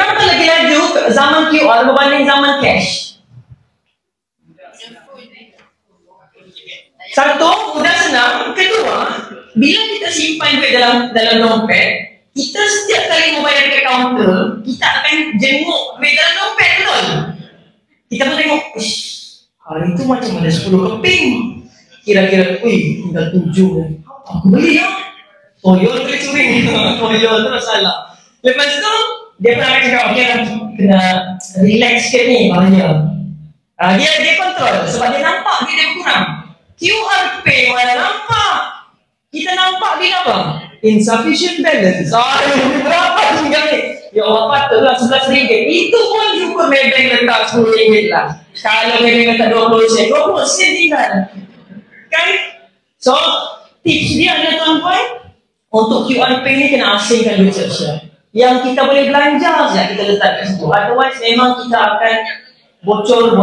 Kenapa lagi laju zaman QR berbanding zaman cash? Satu, mudah senang. Kedua, bila kita simpan duit dalam dompet, kita setiap kali membayar ke kaunter, kita akan jenguk duit dalam dompet, betul? Kita pun tengok, hari itu macam ada 10 keping. Kira-kira, tinggal 7. Aku beli ya. Toyol kena curi. Toyol terus salah. Lepas tu, dia pun akan cakap, okay, kena relax sikit ni, bahaya. Dia kontrol, sebab dia nampak dia berkurang. QR Pay mana nampak? Kita nampak dia apa? Insufficient balance. Berapa tinggal ni? Ya Allah, patutlah RM11. Itu pun juga Maybank letak RM10 lah. Kalau Maybank letak 20 sen, 20 sen tinggal. Kan? So, tips dia adalah tuan-tuan, untuk QR Pay ni kena asingkan duit siap-siap. Yang kita boleh belanja saja kita letak kat situ. Otherwise memang kita akan bocor.